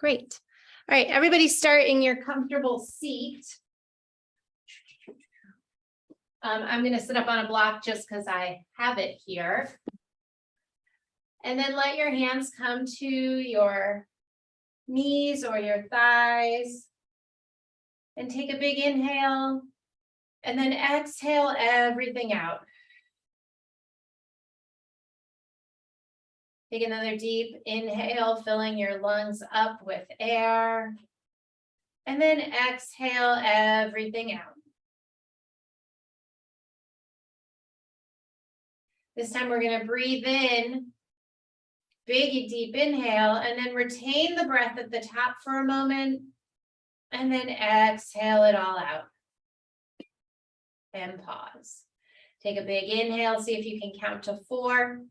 Great. All right, everybody start in your comfortable seat. I'm going to sit up on a block just because I have it here. And then let your hands come to your knees or your thighs. And take a big inhale. And then exhale everything out. Take another deep inhale, filling your lungs up with air. And then exhale everything out. This time we're going to breathe in, big deep inhale, and then retain the breath at the top for a moment. And then exhale it all out. And pause. Take a big inhale, see if you can count to 4.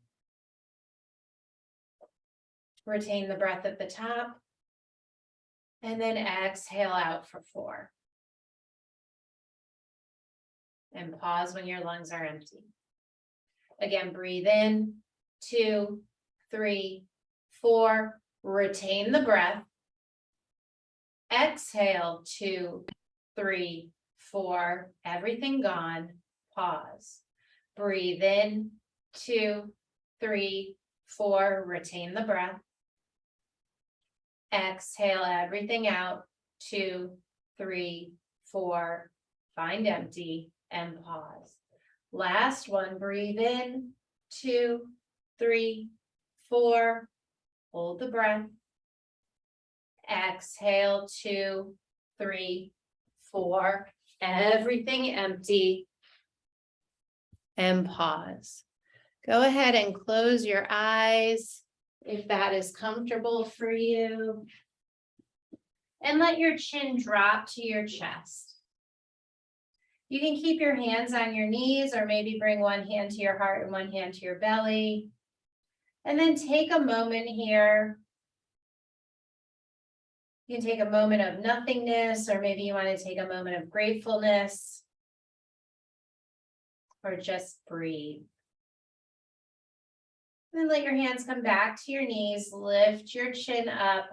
Retain the breath at the top. And then exhale out for 4. And pause when your lungs are empty. Again, breathe in, 2, 3, 4. Retain the breath. Exhale, 2, 3, 4. Everything gone. Pause. Breathe in, 2, 3, 4. Retain the breath. Exhale everything out. 2, 3, 4. Find empty and pause. Last one. Breathe in, 2, 3, 4. Hold the breath. Exhale, 2, 3, 4. Everything empty. And pause. Go ahead and close your eyes if that is comfortable for you. And let your chin drop to your chest. You can keep your hands on your knees or maybe bring one hand to your heart and one hand to your belly. And then take a moment here. You can take a moment of nothingness, or maybe you want to take a moment of gratefulness, or just breathe. Then let your hands come back to your knees, lift your chin up,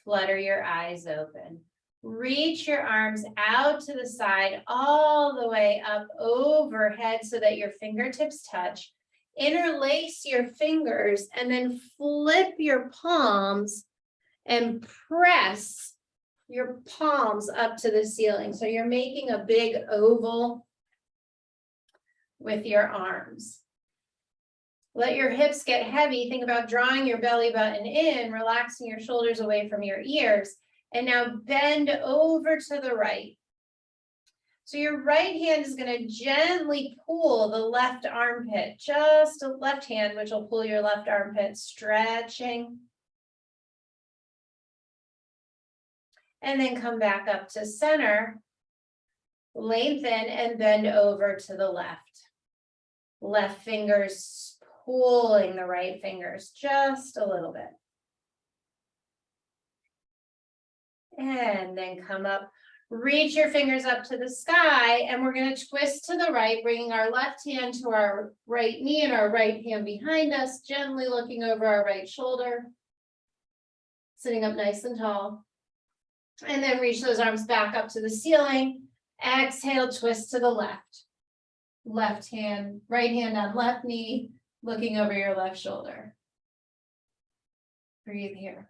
flutter your eyes open. Reach your arms out to the side, all the way up overhead so that your fingertips touch. Interlace your fingers and then flip your palms and press your palms up to the ceiling. So you're making a big oval with your arms. Let your hips get heavy. Think about drawing your belly button in, relaxing your shoulders away from your ears. And now bend over to the right. So your right hand is going to gently pull the left armpit, just a left hand, which will pull your left armpit, stretching. And then come back up to center, lengthen and bend over to the left. Left fingers pulling the right fingers just a little bit. And then come up, reach your fingers up to the sky, and we're going to twist to the right, bringing our left hand to our right knee and our right hand behind us, gently looking over our right shoulder, sitting up nice and tall. And then reach those arms back up to the ceiling. Exhale, twist to the left. Left hand, right hand on left knee, looking over your left shoulder. Breathe here.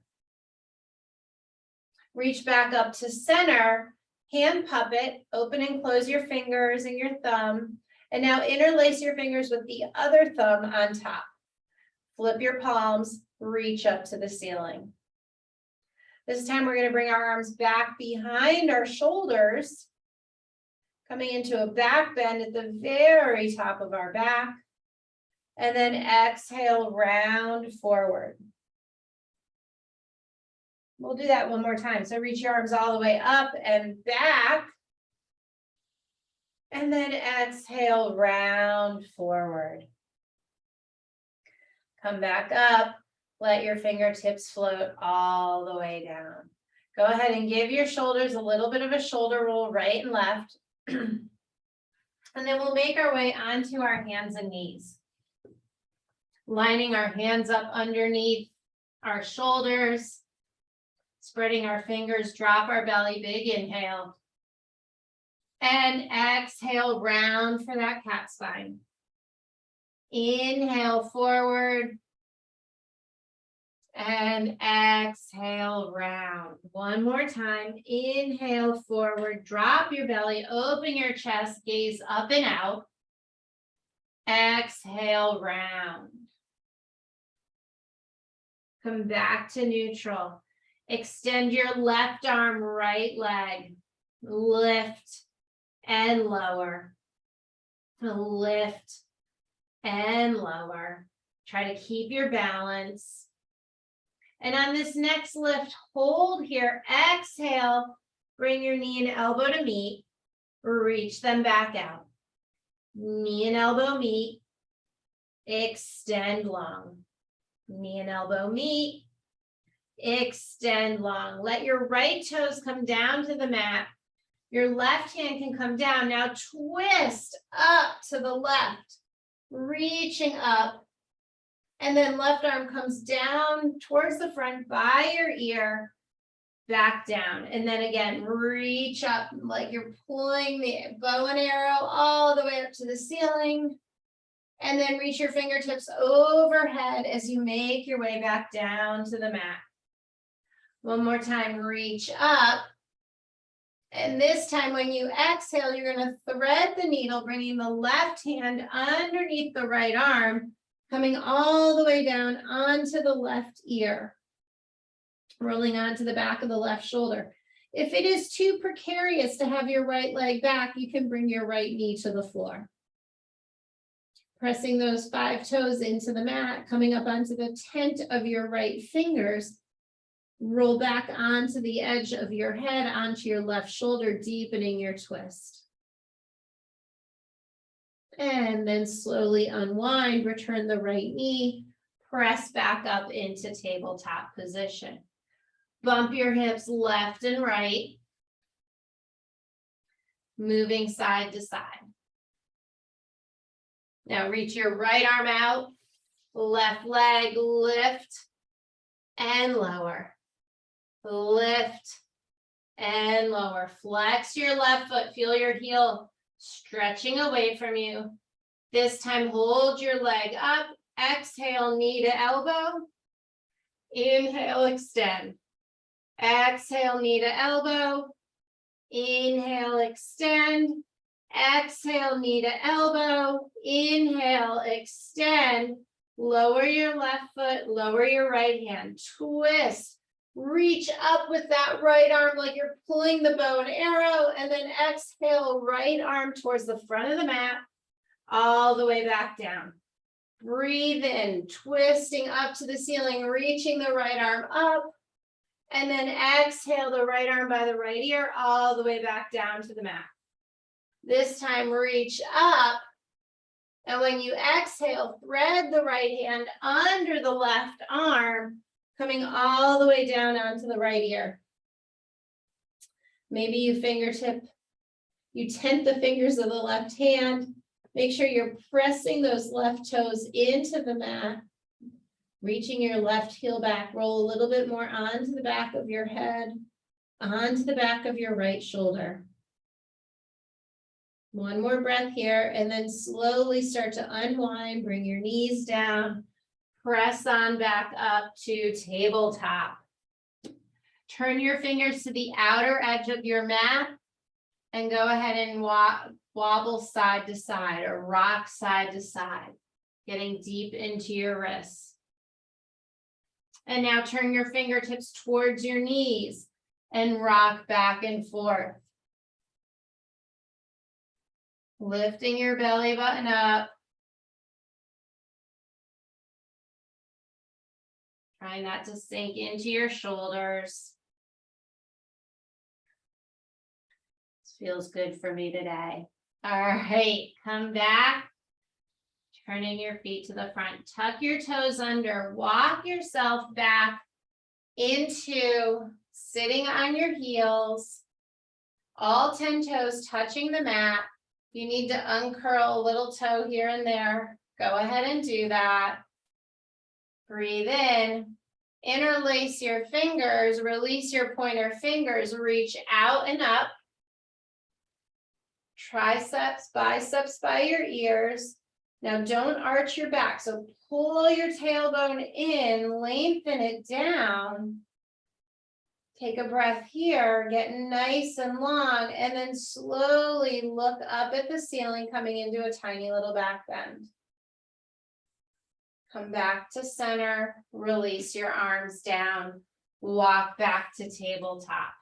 Reach back up to center, hand puppet, open and close your fingers and your thumb. And now interlace your fingers with the other thumb on top. Flip your palms, reach up to the ceiling. This time we're going to bring our arms back behind our shoulders, coming into a back bend at the very top of our back. And then exhale, round forward. We'll do that one more time. So reach your arms all the way up and back. And then exhale, round forward. Come back up. Let your fingertips float all the way down. Go ahead and give your shoulders a little bit of a shoulder roll, right and left. And then we'll make our way onto our hands and knees. Lining our hands up underneath our shoulders. Spreading our fingers, drop our belly, big inhale. And exhale, round for that cat spine. Inhale forward. And exhale, round. One more time. Inhale forward, drop your belly, open your chest, gaze up and out. Exhale, round. Come back to neutral. Extend your left arm, right leg. Lift and lower. Lift and lower. Try to keep your balance. And on this next lift, hold here. Exhale. Bring your knee and elbow to meet. Reach them back out. Knee and elbow meet. Extend long. Knee and elbow meet. Extend long. Let your right toes come down to the mat. Your left hand can come down. Now twist up to the left, reaching up. And then left arm comes down towards the front by your ear, back down. And then again, reach up like you're pulling the bow and arrow all the way up to the ceiling. And then reach your fingertips overhead as you make your way back down to the mat. One more time, reach up. And this time when you exhale, you're going to thread the needle, bringing the left hand underneath the right arm, coming all the way down onto the left ear, rolling onto the back of the left shoulder. If it is too precarious to have your right leg back, you can bring your right knee to the floor. Pressing those 5 toes into the mat, coming up onto the tent of your right fingers. Roll back onto the edge of your head, onto your left shoulder, deepening your twist. And then slowly unwind, return the right knee, press back up into tabletop position. Bump your hips left and right, moving side to side. Now reach your right arm out, left leg, lift and lower. Lift and lower. Flex your left foot, feel your heel stretching away from you. This time, hold your leg up. Exhale, knee to elbow. Inhale, extend. Exhale, knee to elbow. Inhale, extend. Exhale, knee to elbow. Inhale, extend. Lower your left foot, lower your right hand. Twist. Reach up with that right arm like you're pulling the bow and arrow, and then exhale, right arm towards the front of the mat, all the way back down. Breathe in, twisting up to the ceiling, reaching the right arm up, and then exhale the right arm by the right ear, all the way back down to the mat. This time, reach up, and when you exhale, thread the right hand under the left arm, coming all the way down onto the right ear. Maybe you tent the fingers of the left hand. Make sure you're pressing those left toes into the mat, reaching your left heel back. Roll a little bit more onto the back of your head, onto the back of your right shoulder. One more breath here, and then slowly start to unwind, bring your knees down. Press on back up to tabletop. Turn your fingers to the outer edge of your mat and go ahead and wobble side to side or rock side to side, getting deep into your wrists. And now turn your fingertips towards your knees and rock back and forth. Lifting your belly button up. Try not to sink into your shoulders. This feels good for me today. All right, come back. Turning your feet to the front. Tuck your toes under. Walk yourself back into sitting on your heels. All 10 toes touching the mat. You need to uncurl a little toe here and there. Go ahead and do that. Breathe in Interlace your fingers, release your pointer fingers, reach out and up. Triceps, biceps by your ears. Now don't arch your back, so pull your tailbone in, lengthen it down. Take a breath here, get nice and long, and then slowly look up at the ceiling, coming into a tiny little back bend. Come back to center, release your arms down, walk back to tabletop.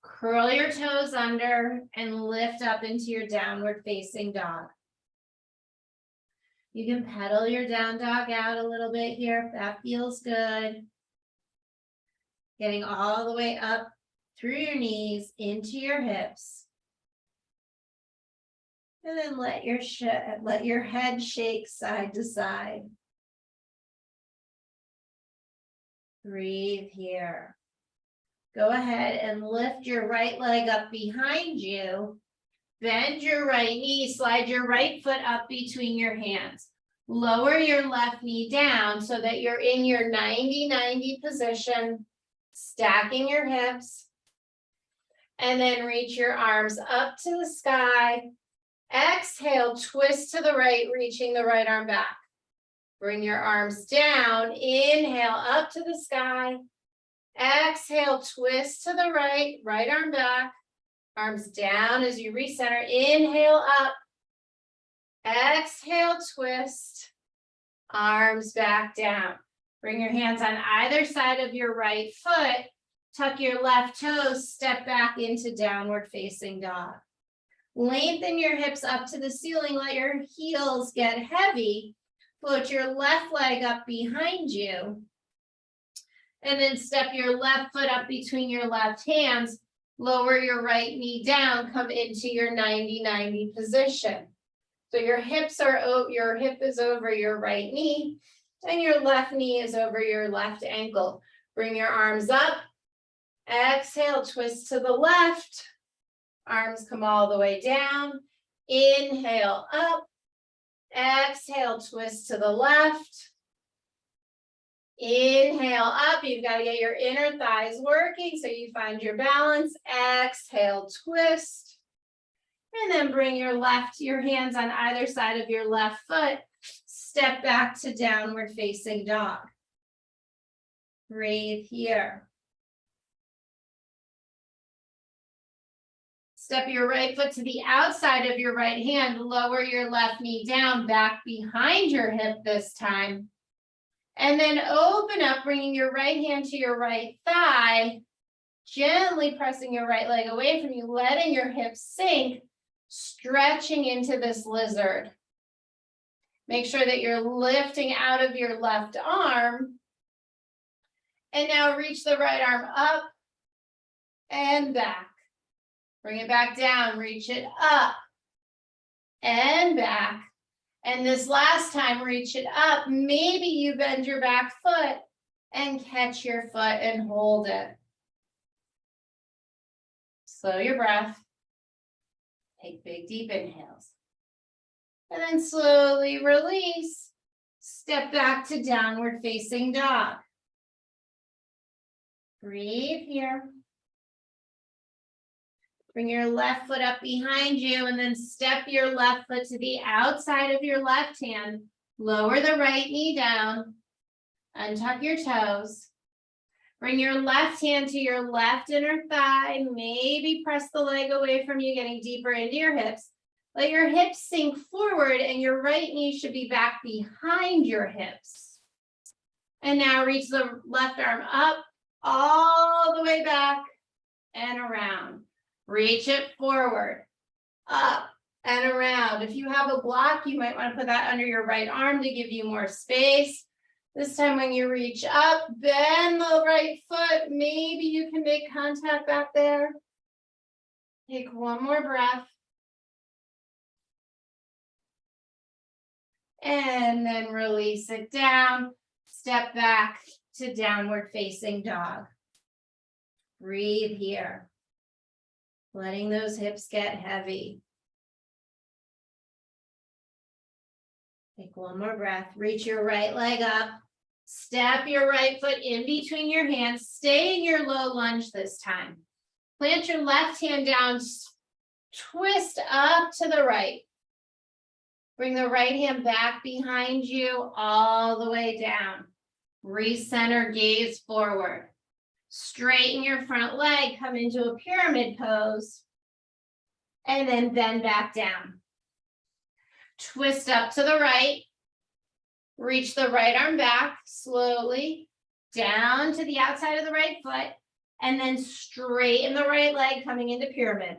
Curl your toes under and lift up into your downward facing dog. You can pedal your down dog out a little bit here if that feels good. Getting all the way up through your knees into your hips. And then let your head shake side to side. Breathe here. Go ahead and lift your right leg up behind you. Bend your right knee, slide your right foot up between your hands. Lower your left knee down so that you're in your 90-90 position, stacking your hips. And then reach your arms up to the sky. Exhale, twist to the right, reaching the right arm back. Bring your arms down, inhale up to the sky. Exhale, twist to the right, right arm back. Arms down as you recenter, inhale up. Exhale, twist, arms back down. Bring your hands on either side of your right foot. Tuck your left toes, step back into downward facing dog. Lengthen your hips up to the ceiling, let your heels get heavy. Put your left leg up behind you. And then step your left foot up between your left hands. Lower your right knee down, come into your 90-90 position. So your hip is over your right knee, and your left knee is over your left ankle. Bring your arms up. Exhale, twist to the left. Arms come all the way down. Inhale up. Exhale, twist to the left. Inhale up. You've got to get your inner thighs working so you find your balance. Exhale, twist. And then bring your hands on either side of your left foot. Step back to downward facing dog. Breathe here. Step your right foot to the outside of your right hand. Lower your left knee down, back behind your hip this time. And then open up, bringing your right hand to your right thigh. Gently pressing your right leg away from you, letting your hips sink. Stretching into this lizard. Make sure that you're lifting out of your left arm. And now reach the right arm up and back. Bring it back down, reach it up and back. And this last time, reach it up. Maybe you bend your back foot and catch your foot and hold it. Slow your breath. Take big, deep inhales. And then slowly release. Step back to downward facing dog. Breathe here. Bring your left foot up behind you and then step your left foot to the outside of your left hand. Lower the right knee down. Untuck your toes. Bring your left hand to your left inner thigh. Maybe press the leg away from you, getting deeper into your hips. Let your hips sink forward and your right knee should be back behind your hips. And now reach the left arm up, all the way back and around. Reach it forward, up and around. If you have a block, you might want to put that under your right arm to give you more space. This time when you reach up, bend the right foot. Maybe you can make contact back there. Take one more breath. And then release it down. Step back to downward facing dog. Breathe here. Letting those hips get heavy. Take one more breath. Reach your right leg up. Step your right foot in between your hands. Stay in your low lunge this time. Plant your left hand down. Twist up to the right. Bring the right hand back behind you all the way down. Recenter, gaze forward. Straighten your front leg, come into a pyramid pose, and then bend back down. Twist up to the right. Reach the right arm back slowly down to the outside of the right foot, and then straighten the right leg coming into pyramid.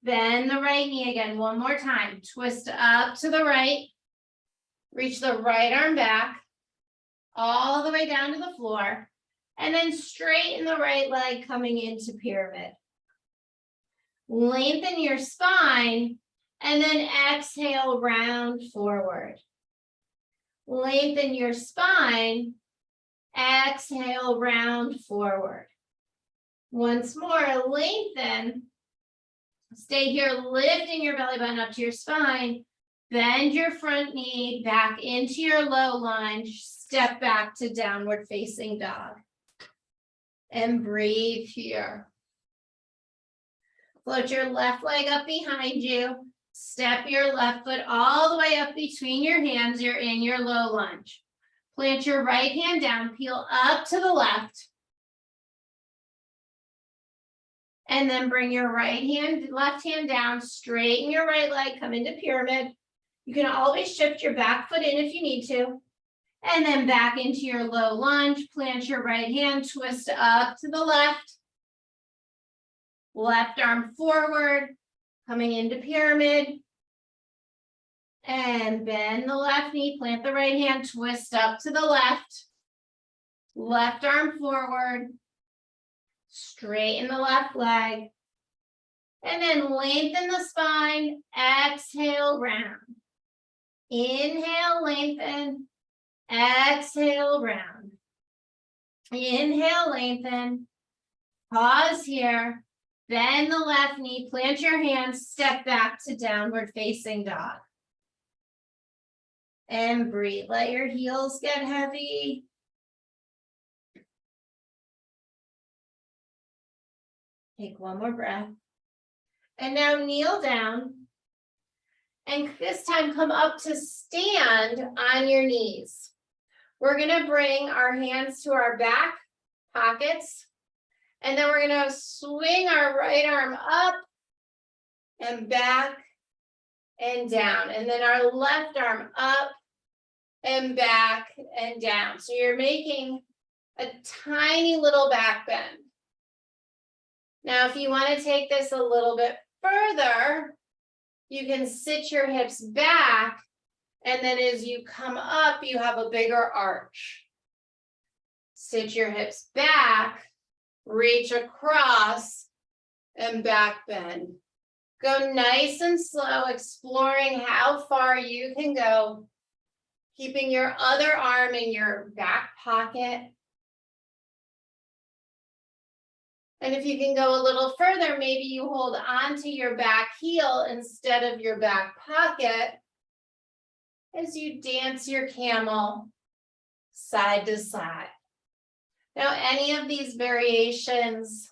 Bend the right knee again one more time. Twist up to the right. Reach the right arm back all the way down to the floor, and then straighten the right leg coming into pyramid. Lengthen your spine, and then exhale, round forward. Lengthen your spine, exhale, round forward. Once more, lengthen. Stay here, lifting your belly button up to your spine. Bend your front knee back into your low lunge. Step back to downward facing dog. And breathe here. Float your left leg up behind you. Step your left foot all the way up between your hands. You're in your low lunge. Plant your right hand down, peel up to the left. And then bring your left hand down, straighten your right leg, come into pyramid. You can always shift your back foot in if you need to. And then back into your low lunge, plant your right hand, twist up to the left. Left arm forward, coming into pyramid. And bend the left knee, plant the right hand, twist up to the left. Left arm forward. Straighten the left leg. And then lengthen the spine. Exhale, round. Inhale, lengthen. Exhale, round. Inhale, lengthen. Pause here. Bend the left knee, plant your hands, step back to downward facing dog. And breathe. Let your heels get heavy. Take one more breath. And now kneel down. And this time come up to stand on your knees. We're going to bring our hands to our back pockets. And then we're going to swing our right arm up and back and down. And then our left arm up and back and down. So you're making a tiny little back bend. Now, if you want to take this a little bit further, you can sit your hips back, and then as you come up, you have a bigger arch. Sit your hips back, reach across, and back bend. Go nice and slow, exploring how far you can go, keeping your other arm in your back pocket. And if you can go a little further, maybe you hold onto your back heel instead of your back pocket as you dance your camel side to side. Now, any of these variations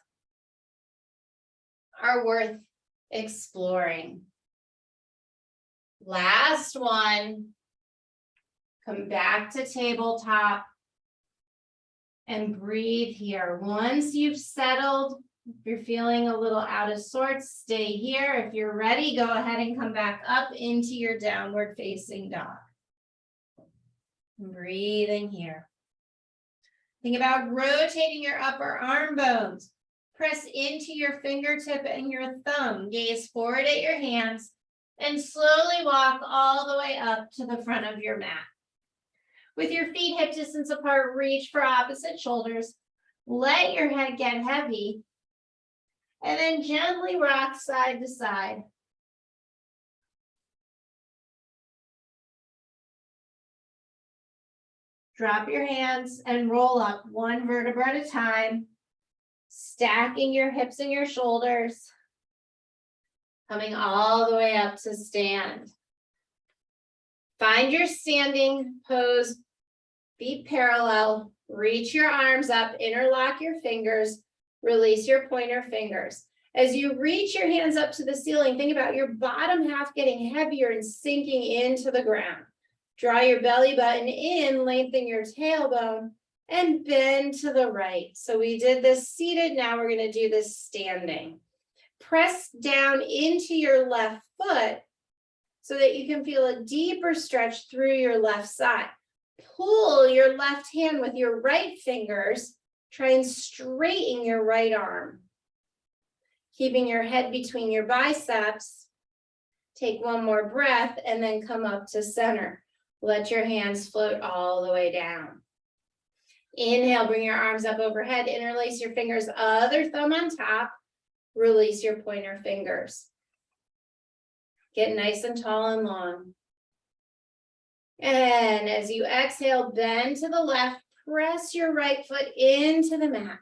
are worth exploring. Last one, come back to tabletop. And breathe here. Once you've settled, if you're feeling a little out of sorts, stay here. If you're ready, go ahead and come back up into your downward facing dog. Breathing here. Think about rotating your upper arm bones. Press into your fingertip and your thumb. Gaze forward at your hands and slowly walk all the way up to the front of your mat. With your feet hip distance apart, reach for opposite shoulders. Let your head get heavy. And then gently rock side to side. Drop your hands and roll up one vertebra at a time, stacking your hips and your shoulders, coming all the way up to stand. Find your standing pose feet parallel, reach your arms up, interlock your fingers, release your pointer fingers. As you reach your hands up to the ceiling, think about your bottom half getting heavier and sinking into the ground. Draw your belly button in, lengthen your tailbone, and bend to the right. So we did this seated, now we're gonna do this standing. Press down into your left foot so that you can feel a deeper stretch through your left side. Pull your left hand with your right fingers. Try and straighten your right arm. Keeping your head between your biceps. Take one more breath and then come up to center. Let your hands float all the way down. Inhale, bring your arms up overhead. Interlace your fingers, other thumb on top. Release your pointer fingers. Get nice and tall and long. And as you exhale, bend to the left, press your right foot into the mat.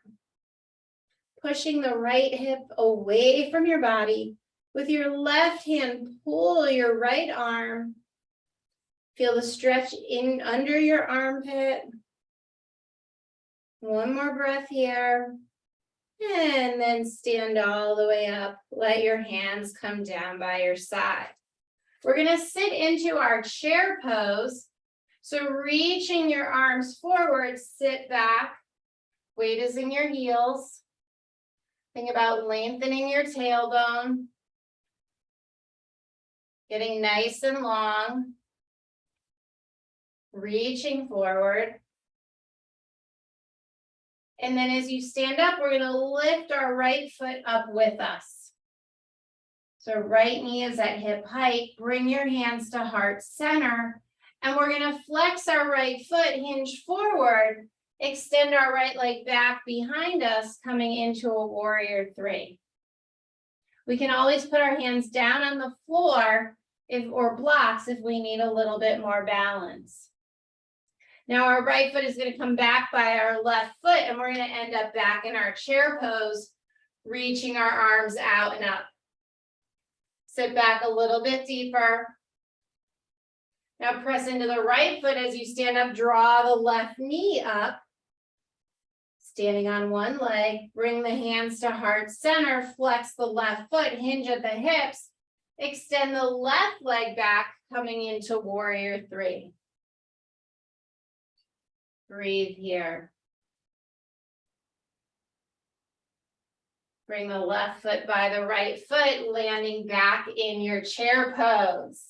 Pushing the right hip away from your body. With your left hand, pull your right arm. Feel the stretch in under your armpit. One more breath here. And then stand all the way up. Let your hands come down by your side. We're going to sit into our chair pose. So reaching your arms forward, sit back. Weight is in your heels. Think about lengthening your tailbone. Getting nice and long. Reaching forward. And then as you stand up, we're going to lift our right foot up with us. So right knee is at hip height. Bring your hands to heart center. And we're going to flex our right foot, hinge forward, extend our right leg back behind us, coming into a warrior three. We can always put our hands down on the floor or blocks if we need a little bit more balance. Now our right foot is going to come back by our left foot, and we're going to end up back in our chair pose, reaching our arms out and up. Sit back a little bit deeper. Now press into the right foot as you stand up, draw the left knee up. Standing on one leg, bring the hands to heart center, flex the left foot, hinge at the hips, extend the left leg back, coming into warrior three. Breathe here. Bring the left foot by the right foot, landing back in your chair pose.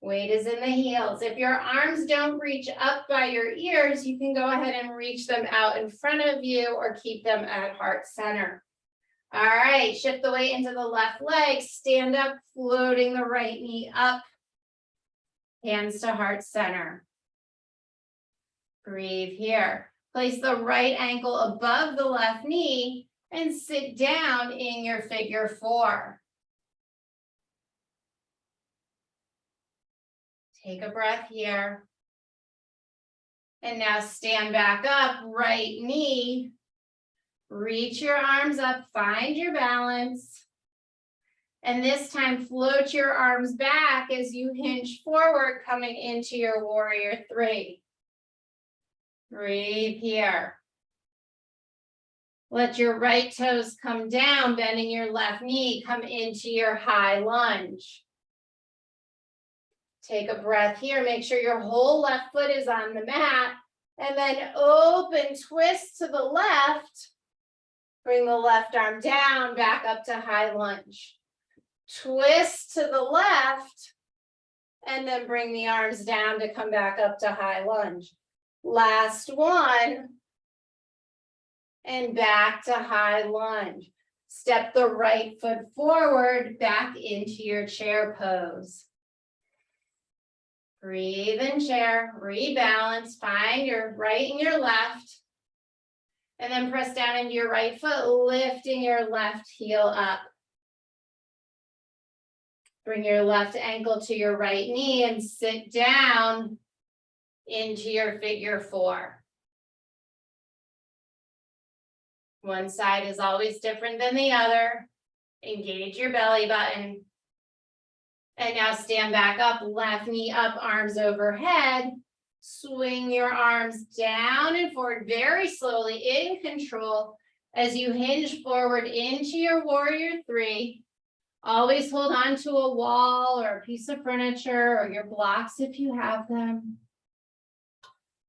Weight is in the heels. If your arms don't reach up by your ears, you can go ahead and reach them out in front of you or keep them at heart center. All right, shift the weight into the left leg, stand up, floating the right knee up, hands to heart center. Breathe here. Place the right ankle above the left knee and sit down in your figure four. Take a breath here. And now stand back up, right knee. Reach your arms up, find your balance. And this time float your arms back as you hinge forward, coming into your warrior three. Breathe here. Let your right toes come down, bending your left knee, come into your high lunge. Take a breath here. Make sure your whole left foot is on the mat. And then open, twist to the left. Bring the left arm down, back up to high lunge. Twist to the left. And then bring the arms down to come back up to high lunge. Last one. And back to high lunge. Step the right foot forward, back into your chair pose. Breathe in chair, rebalance, find your right and your left. And then press down into your right foot, lifting your left heel up. Bring your left ankle to your right knee and sit down into your figure four. One side is always different than the other. Engage your belly button. And now stand back up, left knee up, arms overhead. Swing your arms down and forward very slowly in control as you hinge forward into your warrior three. Always hold on to a wall or a piece of furniture or your blocks if you have them.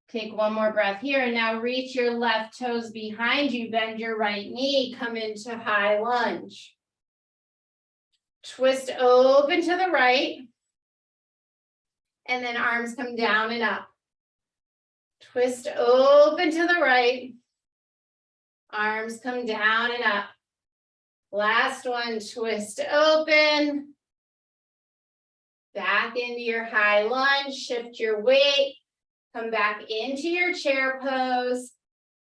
Take one more breath here and now reach your left toes behind you, bend your right knee, come into high lunge. Twist open to the right and then arms come down and up. Twist open to the right, arms come down and up. Last one, twist open, back into your high lunge, shift your weight, come back into your chair pose,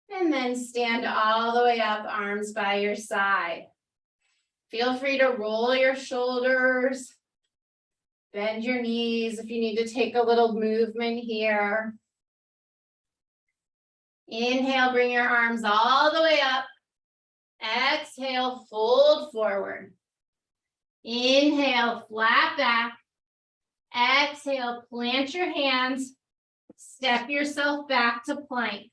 and then stand all the way up, arms by your side. Feel free to roll your shoulders, bend your knees if you need to take a little movement here. Inhale, bring your arms all the way up. Exhale, fold forward. Inhale, flat back. Exhale, plant your hands. Step yourself back to plank.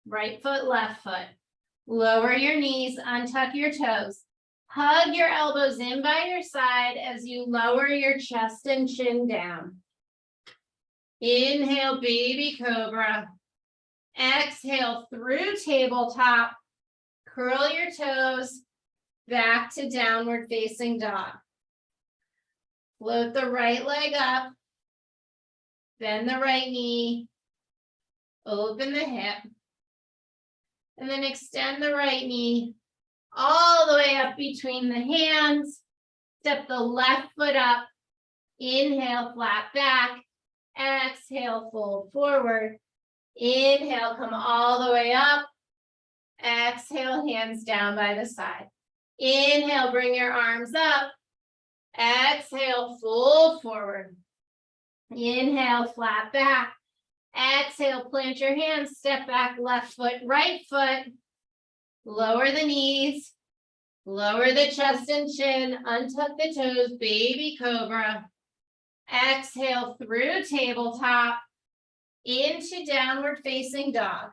Right foot, left foot. Lower your knees, untuck your toes. Hug your elbows in by your side as you lower your chest and chin down. Inhale, baby cobra. Exhale through tabletop. Curl your toes back to downward facing dog. Float the right leg up. Bend the right knee. Open the hip. And then extend the right knee all the way up between the hands. Step the left foot up. Inhale, flat back. Exhale, fold forward. Inhale, come all the way up. Exhale, hands down by the side. Inhale, bring your arms up. Exhale, fold forward. Inhale, flat back. Exhale, plant your hands, step back, left foot, right foot. Lower the knees. Lower the chest and chin. Untuck the toes, baby cobra. Exhale through tabletop into downward facing dog.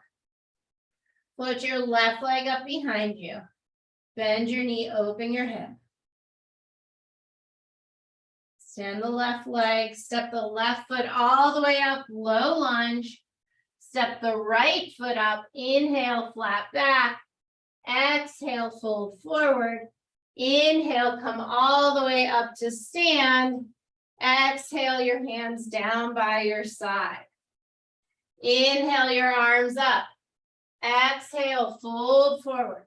Float your left leg up behind you. Bend your knee, open your hip. Stand the left leg, step the left foot all the way up, low lunge. Step the right foot up, inhale, flat back. Exhale, fold forward. Inhale, come all the way up to stand. Exhale, your hands down by your side. Inhale, your arms up. Exhale, fold forward.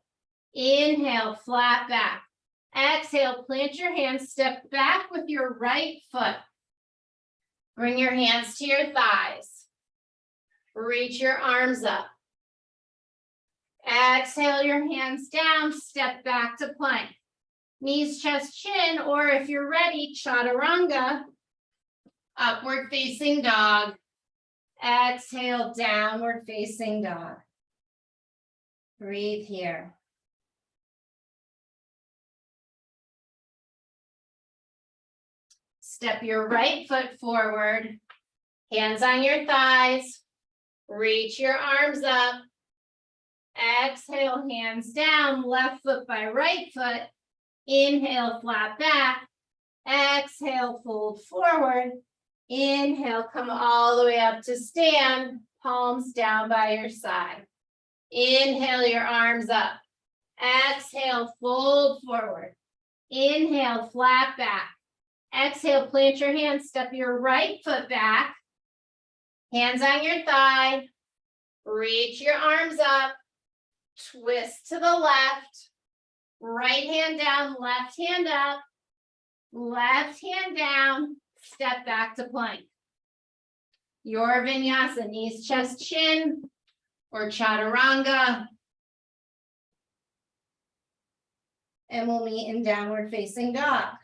Inhale, flat back. Exhale, plant your hands, step back with your right foot. Bring your hands to your thighs. Reach your arms up. Exhale, your hands down, step back to plank. Knees, chest, chin, or if you're ready, chaturanga. Upward facing dog. Exhale, downward facing dog. Breathe here. Step your right foot forward. Hands on your thighs. Reach your arms up. Exhale, hands down, left foot by right foot. Inhale, flat back. Exhale, fold forward. Inhale, come all the way up to stand. Palms down by your side. Inhale, your arms up. Exhale, fold forward. Inhale, flat back. Exhale, plant your hands, step your right foot back. Hands on your thigh. Reach your arms up. Twist to the left. Right hand down, left hand up. Left hand down. Step back to plank. Your vinyasa, knees, chest, chin, or chaturanga. And we'll meet in downward facing dog.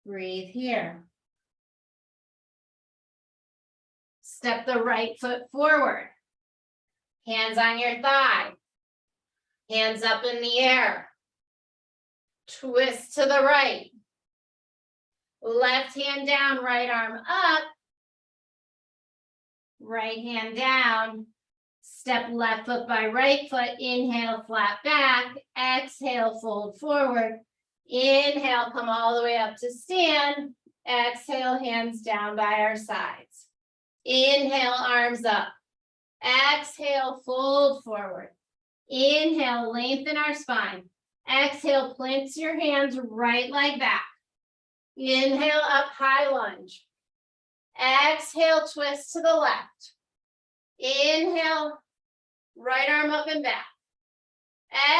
Breathe here. Step the right foot forward. Hands on your thigh. Hands up in the air. Twist to the right. Left hand down, right arm up. right hand down. Step left foot by right foot. Inhale, flat back. Exhale, fold forward. Inhale, come all the way up to stand. Exhale, hands down by our sides. Inhale, arms up. Exhale, fold forward. Inhale, lengthen our spine. Exhale, plant your hands right leg back. Inhale, up, high lunge. Exhale, twist to the left. Inhale, right arm up and back.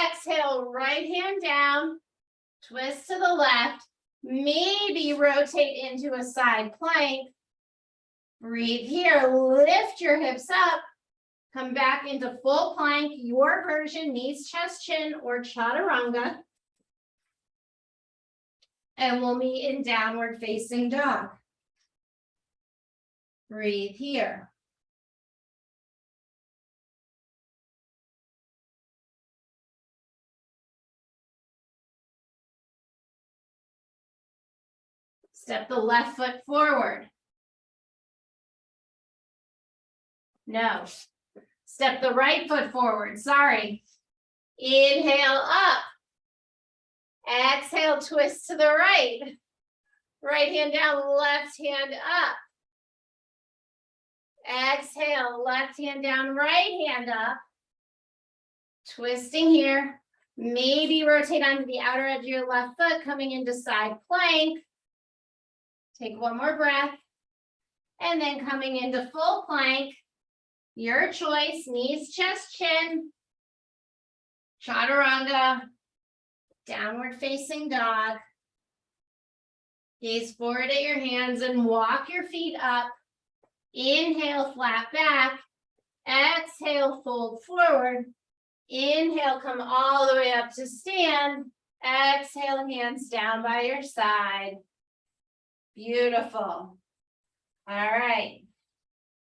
Exhale, right hand down, twist to the left. Maybe rotate into a side plank. Breathe here, lift your hips up. Come back into full plank, your version, knees, chest, chin, or chaturanga. And we'll meet in downward facing dog. Breathe here. Step the left foot forward. No. Step the right foot forward. Sorry. Inhale up. Exhale, twist to the right. Right hand down, left hand up. Exhale, left hand down, right hand up. Twisting here. Maybe rotate onto the outer edge of your left foot, coming into side plank. Take one more breath. And then coming into full plank. Your choice, knees, chest, chin. Chaturanga. Downward facing dog. Gaze forward at your hands and walk your feet up. Inhale, flat back. Exhale, fold forward. Inhale, come all the way up to stand. Exhale, hands down by your side. Beautiful. All right.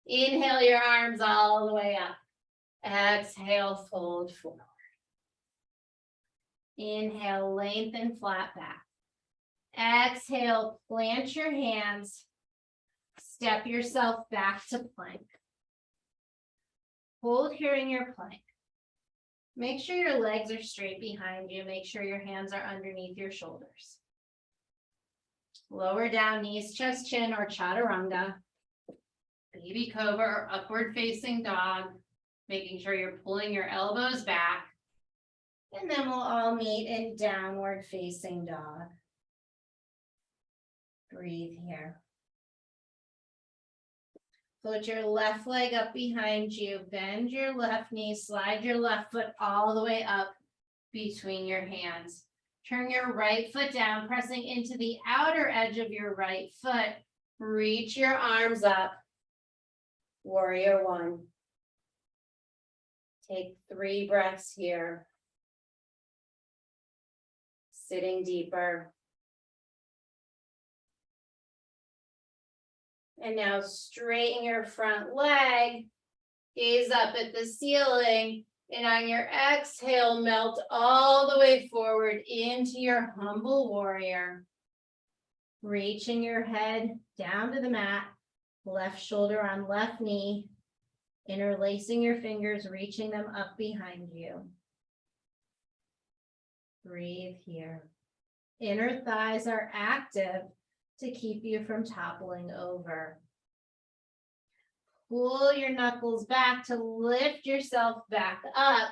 Inhale your arms all the way up. Exhale, fold forward. Inhale, lengthen, flat back. Exhale, plant your hands. Step yourself back to plank. Hold here in your plank. Make sure your legs are straight behind you. Make sure your hands are underneath your shoulders. Lower down, knees, chest, chin, or chaturanga. Baby cobra or upward facing dog. Making sure you're pulling your elbows back. And then we'll all meet in downward facing dog. Breathe here. Put your left leg up behind you. Bend your left knee. Slide your left foot all the way up between your hands. Turn your right foot down, pressing into the outer edge of your right foot. Reach your arms up. Warrior one. Take 3 breaths here. Sitting deeper. And now straighten your front leg. Gaze up at the ceiling. And on your exhale, melt all the way forward into your humble warrior. Reaching your head down to the mat. Left shoulder on left knee. Interlacing your fingers, reaching them up behind you. Breathe here. Inner thighs are active to keep you from toppling over. Pull your knuckles back to lift yourself back up.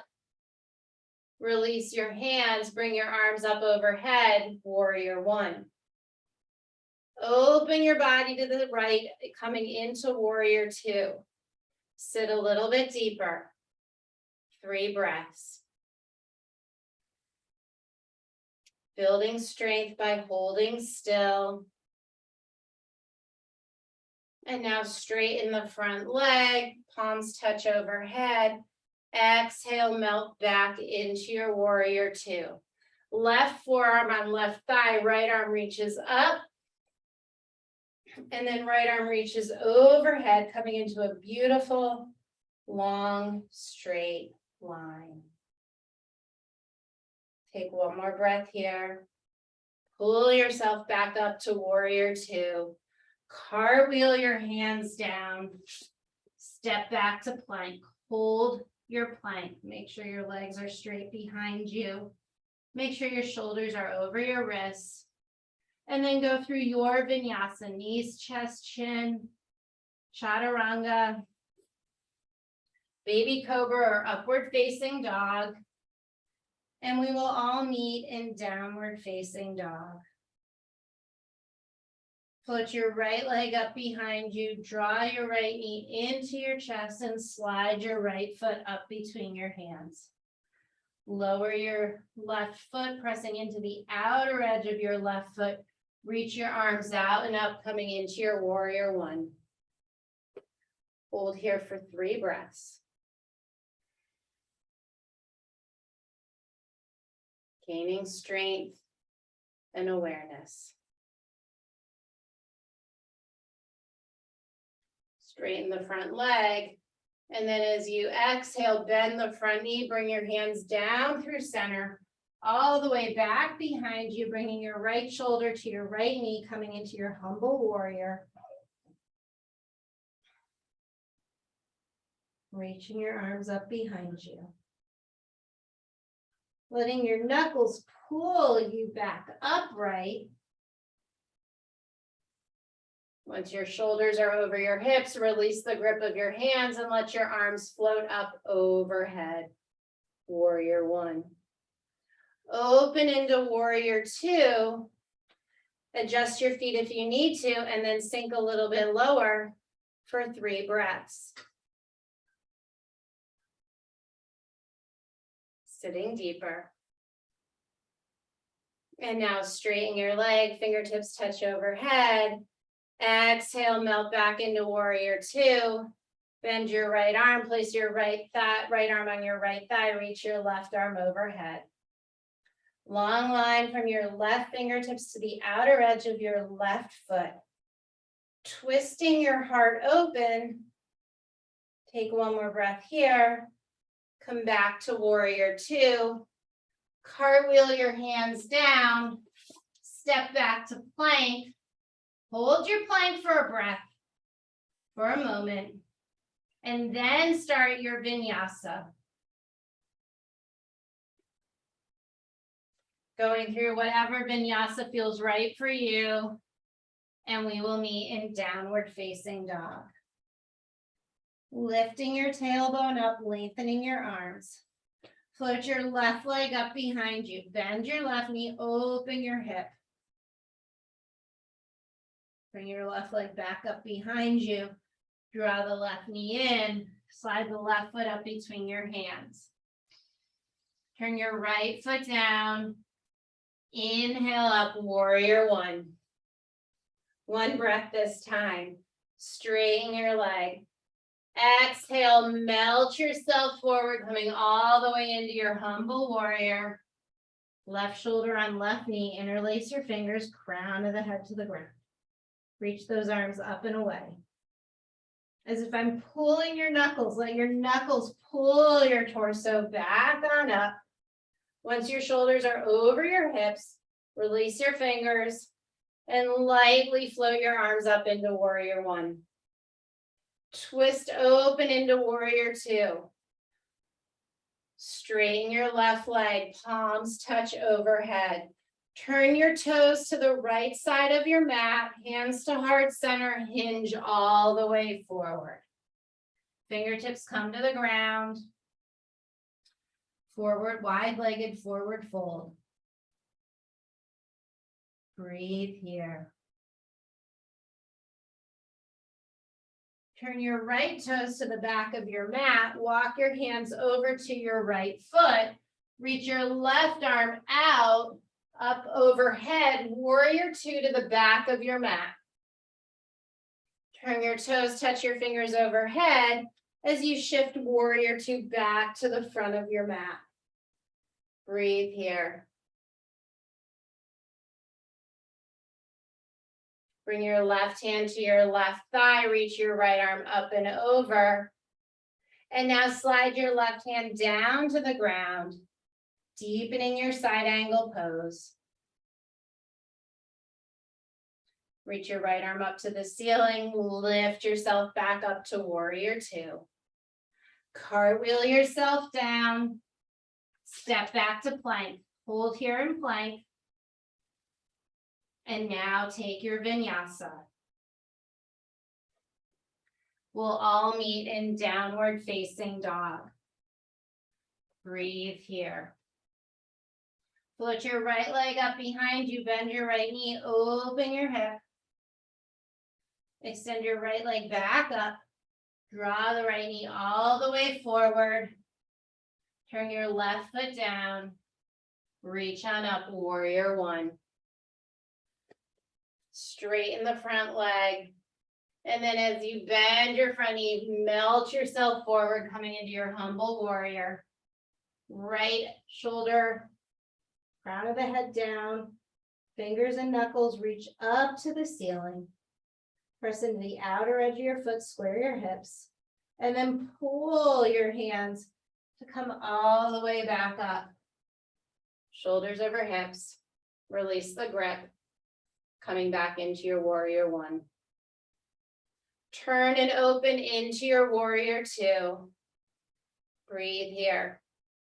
Release your hands, bring your arms up overhead, warrior one. Open your body to the right, coming into warrior two. Sit a little bit deeper. 3 breaths. Building strength by holding still. And now straighten the front leg, palms touch overhead. Exhale, melt back into your warrior two. Left forearm on left thigh, right arm reaches up. And then right arm reaches overhead, coming into a beautiful, long, straight line. Take one more breath here. Pull yourself back up to warrior two. Cartwheel your hands down. Step back to plank. Hold your plank. Make sure your legs are straight behind you. Make sure your shoulders are over your wrists. And then go through your vinyasa, knees, chest, chin, chaturanga, baby cobra or upward facing dog. And we will all meet in downward facing dog. Float your right leg up behind you, draw your right knee into your chest and slide your right foot up between your hands. Lower your left foot, pressing into the outer edge of your left foot. Reach your arms out and up, coming into your warrior one. Hold here for 3 breaths. Gaining strength and awareness. Straighten the front leg. And then as you exhale, bend the front knee, bring your hands down through center, all the way back behind you, bringing your right shoulder to your right knee, coming into your humble warrior. Reaching your arms up behind you. Letting your knuckles pull you back upright. Once your shoulders are over your hips, release the grip of your hands and let your arms float up overhead. Warrior one. Open into warrior two. Adjust your feet if you need to, and then sink a little bit lower for 3 breaths. Sitting deeper. And now straighten your leg, fingertips touch overhead. Exhale, melt back into warrior two. Bend your right arm, place your right arm on your right thigh, reach your left arm overhead. Long line from your left fingertips to the outer edge of your left foot. Twisting your heart open. Take one more breath here. Come back to warrior two. Cartwheel your hands down. Step back to plank. Hold your plank for a breath, for a moment, and then start your vinyasa. Going through whatever vinyasa feels right for you, and we will meet in downward facing dog. Lifting your tailbone up, lengthening your arms. Float your left leg up behind you. Bend your left knee, open your hip. Bring your left leg back up behind you. Draw the left knee in. Slide the left foot up between your hands. Turn your right foot down. Inhale up, warrior one. 1 breath this time. Straighten your leg. Exhale, melt yourself forward, coming all the way into your humble warrior. Left shoulder on left knee. Interlace your fingers, crown of the head to the ground. Reach those arms up and away. As if I'm pulling your knuckles, let your knuckles pull your torso back on up. Once your shoulders are over your hips, release your fingers and lightly float your arms up into warrior one. Twist open into warrior two. Straighten your left leg, palms touch overhead. Turn your toes to the right side of your mat, hands to heart center, hinge all the way forward. Fingertips come to the ground. Forward, wide-legged forward fold. Breathe here. Turn your right toes to the back of your mat. Walk your hands over to your right foot. Reach your left arm out. Up overhead, warrior two to the back of your mat. Turn your toes, touch your fingers overhead as you shift warrior two back to the front of your mat. Breathe here. Bring your left hand to your left thigh, reach your right arm up and over. And now slide your left hand down to the ground. Deepening your side angle pose. Reach your right arm up to the ceiling, lift yourself back up to warrior two. Cartwheel yourself down, step back to plank, hold here in plank. And now take your vinyasa. We'll all meet in downward facing dog. Breathe here. Float your right leg up behind you, bend your right knee, open your hip. Extend your right leg back up. Draw the right knee all the way forward. Turn your left foot down. Reach on up, warrior one. Straighten the front leg. And then as you bend your front knee, melt yourself forward, coming into your humble warrior. Right shoulder, crown of the head down. Fingers and knuckles reach up to the ceiling. Press into the outer edge of your foot, square your hips, and then pull your hands to come all the way back up. Shoulders over hips, release the grip, coming back into your warrior one. Turn and open into your warrior two. Breathe here.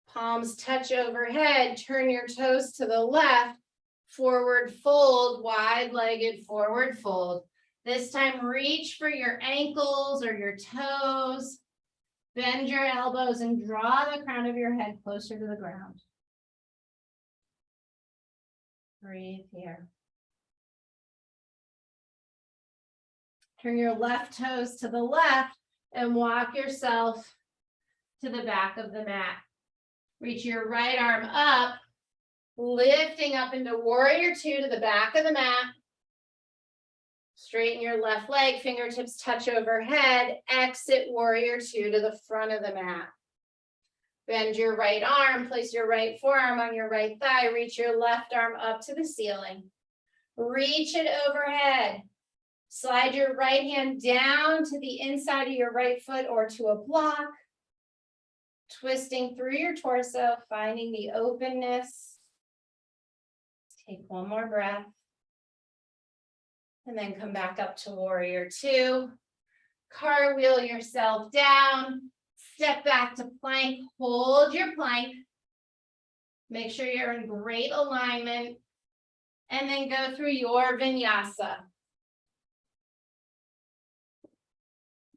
Palms touch overhead, turn your toes to the left, forward fold, wide-legged forward fold. This time, reach for your ankles or your toes. Bend your elbows and draw the crown of your head closer to the ground. Breathe here. Turn your left toes to the left and walk yourself to the back of the mat. Reach your right arm up, lifting up into warrior two to the back of the mat. Straighten your left leg, fingertips touch overhead, exit warrior two to the front of the mat. Bend your right arm, place your right forearm on your right thigh, reach your left arm up to the ceiling. Reach it overhead. Slide your right hand down to the inside of your right foot or to a block. Twisting through your torso, finding the openness. Take one more breath. And then come back up to warrior two. Cartwheel yourself down. Step back to plank. Hold your plank. Make sure you're in great alignment. And then go through your vinyasa.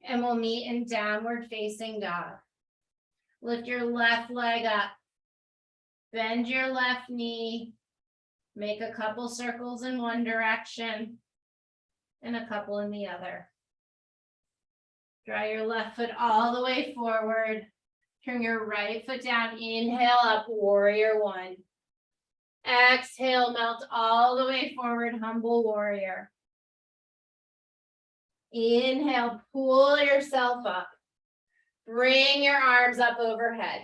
And we'll meet in downward facing dog. Lift your left leg up. Bend your left knee. Make a couple circles in one direction and a couple in the other. Draw your left foot all the way forward. Turn your right foot down. Inhale up, warrior one. Exhale, melt all the way forward, humble warrior. Inhale, pull yourself up. Bring your arms up overhead.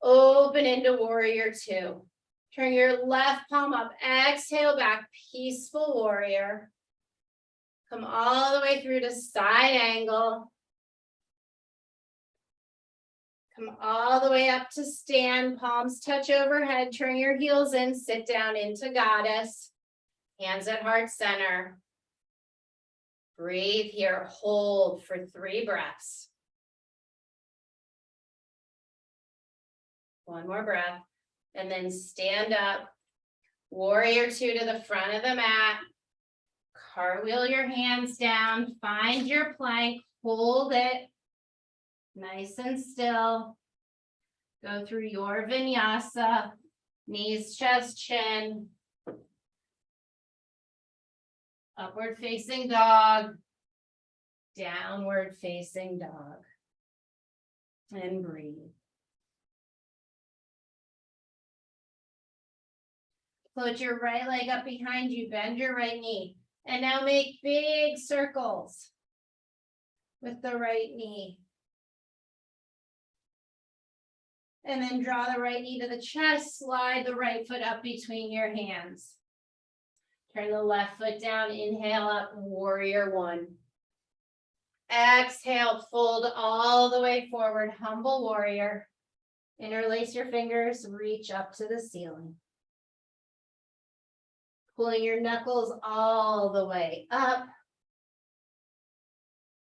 Open into warrior two. Turn your left palm up. Exhale back, peaceful warrior. Come all the way through to side angle. Come all the way up to stand. Palms touch overhead. Turn your heels in. Sit down into goddess. Hands at heart center. Breathe here. Hold for 3 breaths. One more breath. And then stand up. Warrior two to the front of the mat. Cartwheel your hands down. Find your plank. Hold it. Nice and still. Go through your vinyasa. Knees, chest, chin. Upward facing dog. Downward facing dog. And breathe. Put your right leg up behind you, bend your right knee. And now make big circles with the right knee. And then draw the right knee to the chest, slide the right foot up between your hands. Turn the left foot down, inhale up, warrior one. Exhale, fold all the way forward, humble warrior. Interlace your fingers, reach up to the ceiling. Pulling your knuckles all the way up.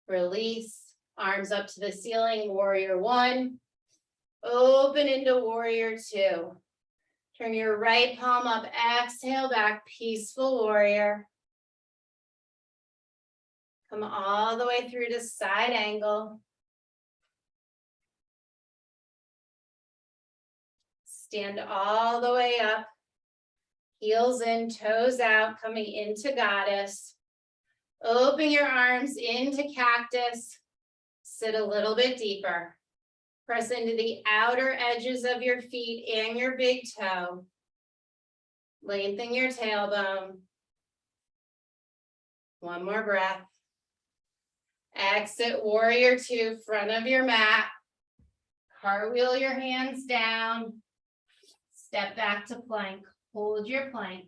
Release. Arms up to the ceiling, warrior one. Open into warrior two. Turn your right palm up, exhale back, peaceful warrior. Come all the way through to side angle. Stand all the way up. Heels in, toes out, coming into goddess. Open your arms into cactus. Sit a little bit deeper. Press into the outer edges of your feet and your big toe. Lengthen your tailbone. One more breath. Exit warrior two, front of your mat. Cartwheel your hands down. Step back to plank. Hold your plank.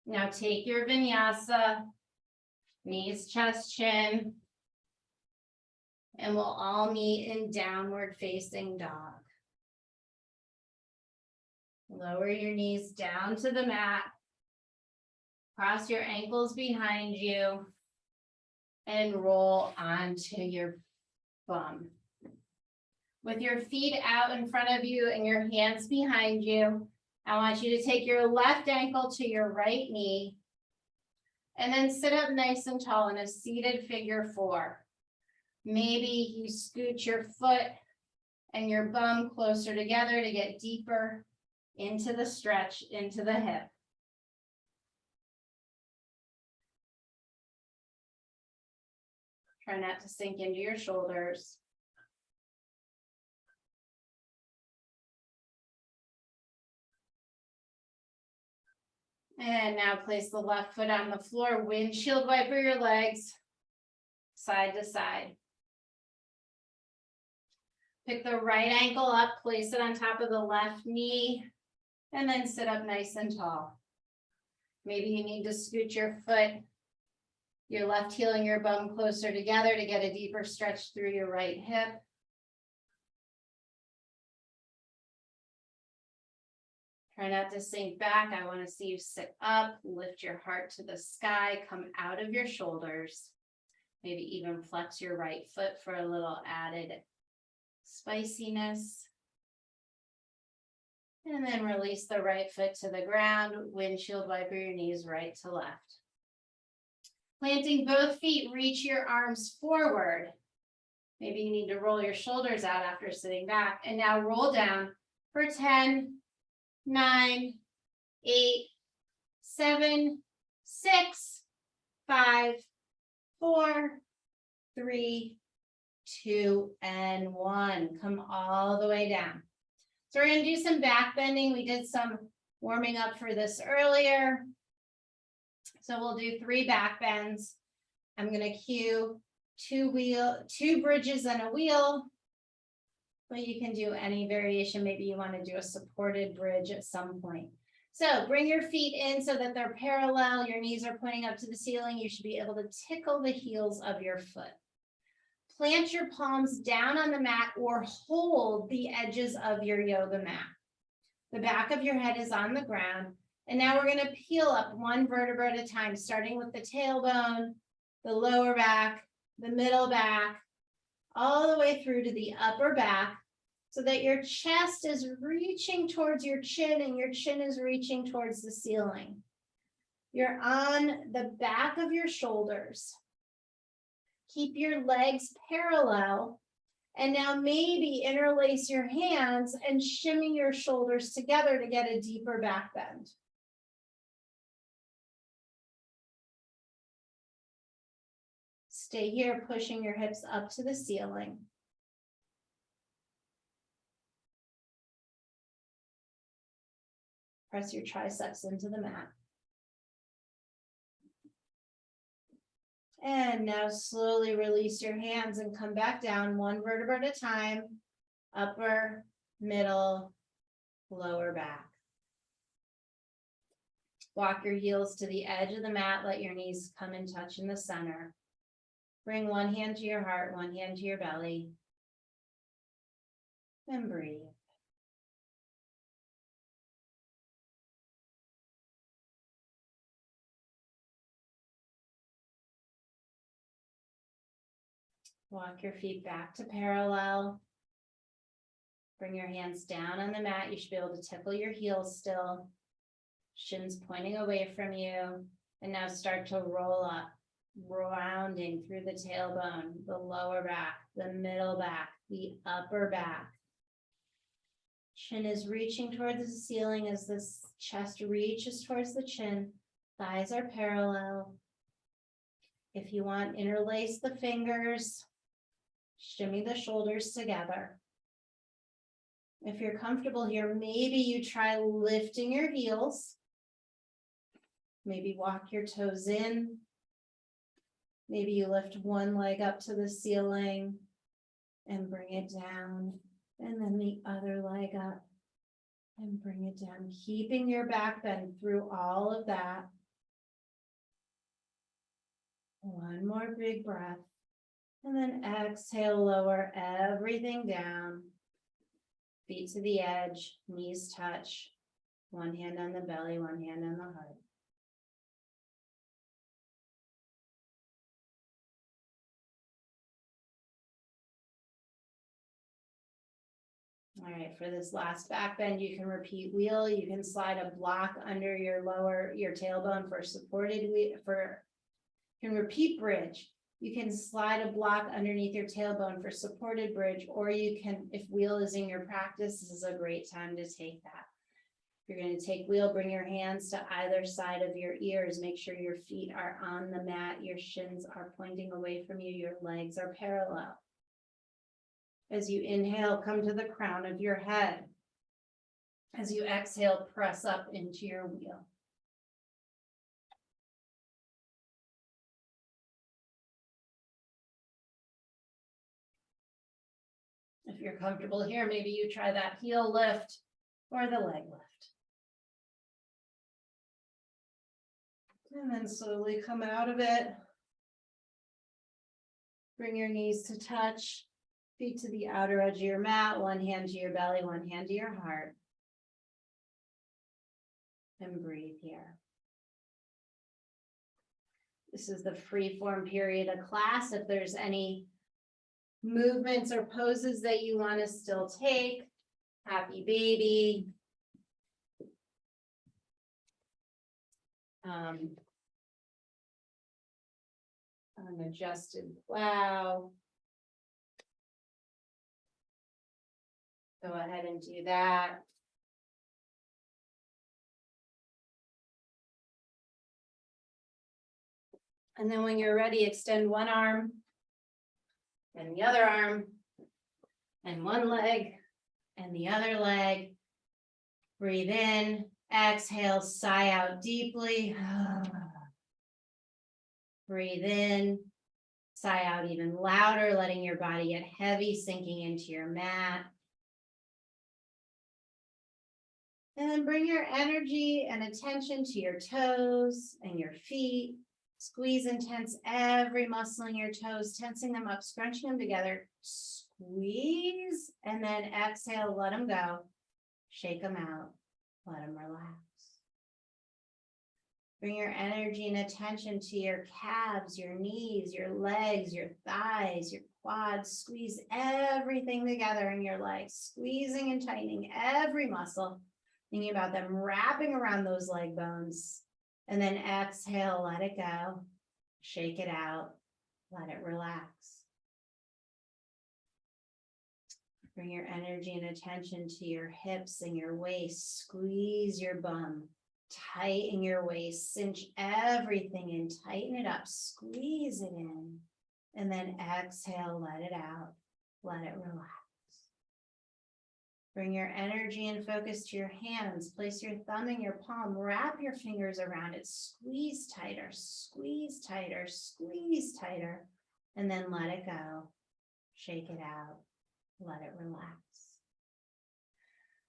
Now take your vinyasa, knees, chest, chin, and we'll all meet in downward facing dog. Lower your knees down to the mat. Cross your ankles behind you and roll onto your bum. With your feet out in front of you and your hands behind you, I want you to take your left ankle to your right knee and then sit up nice and tall in a seated figure four. Maybe you scoot your foot and your bum closer together to get deeper into the stretch, into the hip. Try not to sink into your shoulders. And now place the left foot on the floor, windshield wiper your legs, side to side. Pick the right ankle up, place it on top of the left knee, and then sit up nice and tall. Maybe you need to scoot your foot, your left heel and your bum closer together to get a deeper stretch through your right hip. Try not to sink back. I want to see you sit up, lift your heart to the sky, come out of your shoulders. Maybe even flex your right foot for a little added spiciness. And then release the right foot to the ground, windshield wiper your knees right to left. Planting both feet, reach your arms forward. Maybe you need to roll your shoulders out after sitting back. And now roll down for 10, 9, 8, 7, 6, 5, 4, 3, 2, and 1. Come all the way down. So we're going to do some back bending. We did some warming up for this earlier. So we'll do 3 back bends. I'm going to cue 2 bridges and a wheel. But you can do any variation. Maybe you want to do a supported bridge at some point. So bring your feet in so that they're parallel. Your knees are pointing up to the ceiling. You should be able to tickle the heels of your foot. Plant your palms down on the mat or hold the edges of your yoga mat. The back of your head is on the ground. And now we're going to peel up one vertebra at a time, starting with the tailbone, the lower back, the middle back, all the way through to the upper back, so that your chest is reaching towards your chin and your chin is reaching towards the ceiling. You're on the back of your shoulders. Keep your legs parallel, and now maybe interlace your hands and shimmy your shoulders together to get a deeper back bend. Stay here, pushing your hips up to the ceiling. Press your triceps into the mat. And now slowly release your hands and come back down one vertebra at a time. Upper, middle, lower back. Walk your heels to the edge of the mat. Let your knees come and touch in the center. Bring one hand to your heart, one hand to your belly. And breathe. Walk your feet back to parallel. Bring your hands down on the mat. You should be able to tickle your heels still. Shins pointing away from you. And now start to roll up, rounding through the tailbone, the lower back, the middle back, the upper back. Chin is reaching towards the ceiling as the chest reaches towards the chin. Thighs are parallel. If you want, interlace the fingers. Shimmy the shoulders together. If you're comfortable here, maybe you try lifting your heels. Maybe walk your toes in. Maybe you lift one leg up to the ceiling and bring it down. And then the other leg up and bring it down. Keeping your back bend through all of that. One more big breath. And then exhale, lower everything down. Feet to the edge, knees touch. One hand on the belly, one hand on the heart. All right, for this last back bend, you can repeat wheel. You can slide a block under your tailbone for supported wheel. You can repeat bridge. You can slide a block underneath your tailbone for supported bridge, or you can, if wheel is in your practice, this is a great time to take that. If you're going to take wheel, bring your hands to either side of your ears. Make sure your feet are on the mat. Your shins are pointing away from you. Your legs are parallel. As you inhale, come to the crown of your head. As you exhale, press up into your wheel. If you're comfortable here, maybe you try that heel lift or the leg lift. And then slowly come out of it. Bring your knees to touch, feet to the outer edge of your mat, one hand to your belly, one hand to your heart. And breathe here. This is the free form period of class. If there's any movements or poses that you want to still take, happy baby, unadjusted plow. Go ahead and do that. And then when you're ready, extend one arm and the other arm and one leg and the other leg. Breathe in, exhale, sigh out deeply. Breathe in, sigh out even louder, letting your body get heavy, sinking into your mat. And then bring your energy and attention to your toes and your feet. Squeeze and tense every muscle in your toes, tensing them up, scrunching them together. Squeeze, and then exhale, let them go. Shake them out, let them relax. Bring your energy and attention to your calves, your knees, your legs, your thighs, your quads. Squeeze everything together in your legs, squeezing and tightening every muscle, thinking about them wrapping around those leg bones. And then exhale, let it go, shake it out, let it relax. Bring your energy and attention to your hips and your waist. Squeeze your bum, tighten your waist, cinch everything in, tighten it up, squeeze it in. And then exhale, let it out, let it relax. Bring your energy and focus to your hands. Place your thumb in your palm. Wrap your fingers around it. Squeeze tighter, squeeze tighter, squeeze tighter. And then let it go. Shake it out. Let it relax.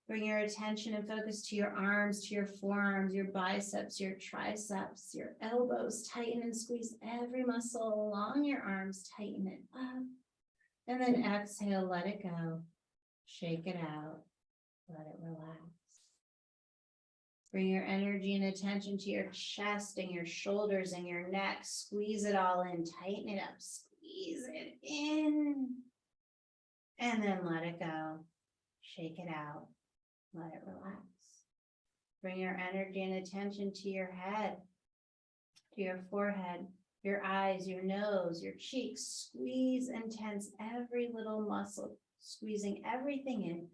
Bring your attention and focus to your arms, to your forearms, your biceps, your triceps, your elbows. Tighten and squeeze every muscle along your arms. Tighten it up. And then exhale, let it go. Shake it out, let it relax. Bring your energy and attention to your chest and your shoulders and your neck. Squeeze it all in, tighten it up, squeeze squeeze it in. And then let it go. Shake it out. Let it relax. Bring your energy and attention to your head, to your forehead, your eyes, your nose, your cheeks. Squeeze and tense every little muscle, squeezing everything in,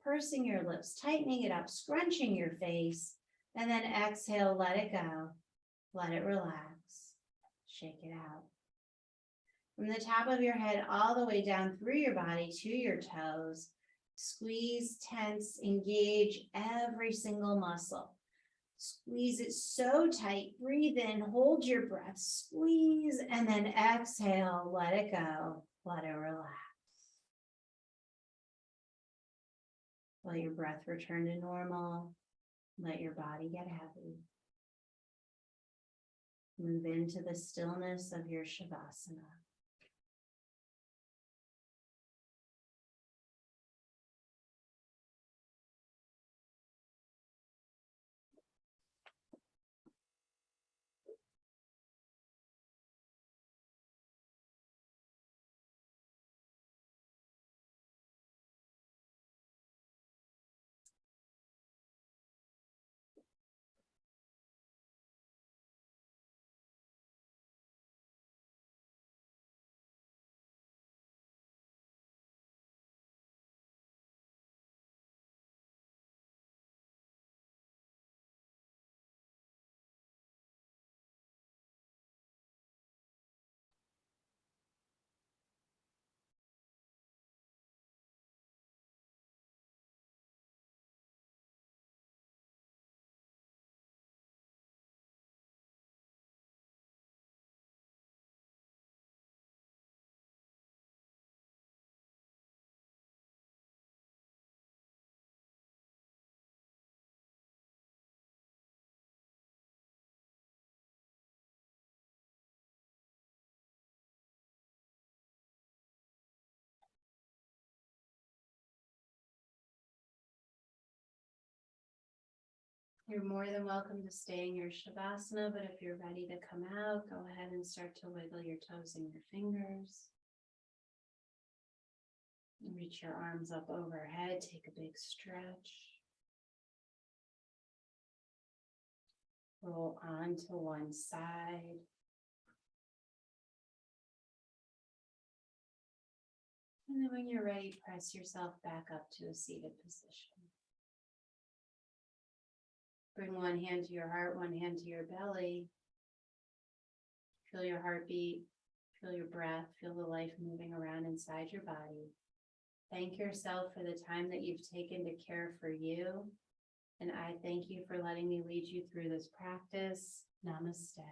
pursing your lips, tightening it up, scrunching your face, and then exhale, let it go. Let it relax. Shake it out. From the top of your head all the way down through your body to your toes, squeeze, tense, engage every single muscle. Squeeze it so tight, breathe in, hold your breath, squeeze, and then exhale, let it go, let it relax. Let your breath return to normal. Let your body get heavy. Move into the stillness of your Shavasana. You're more than welcome to stay in your Shavasana, but if you're ready to come out, go ahead and start to wiggle your toes and your fingers. Reach your arms up overhead, take a big stretch. Roll onto one side. And then when you're ready, press yourself back up to a seated position. Bring one hand to your heart, one hand to your belly. Feel your heartbeat, feel your breath, feel the life moving around inside your body. Thank yourself for the time that you've taken to care for you. And I thank you for letting me lead you through this practice. Namaste.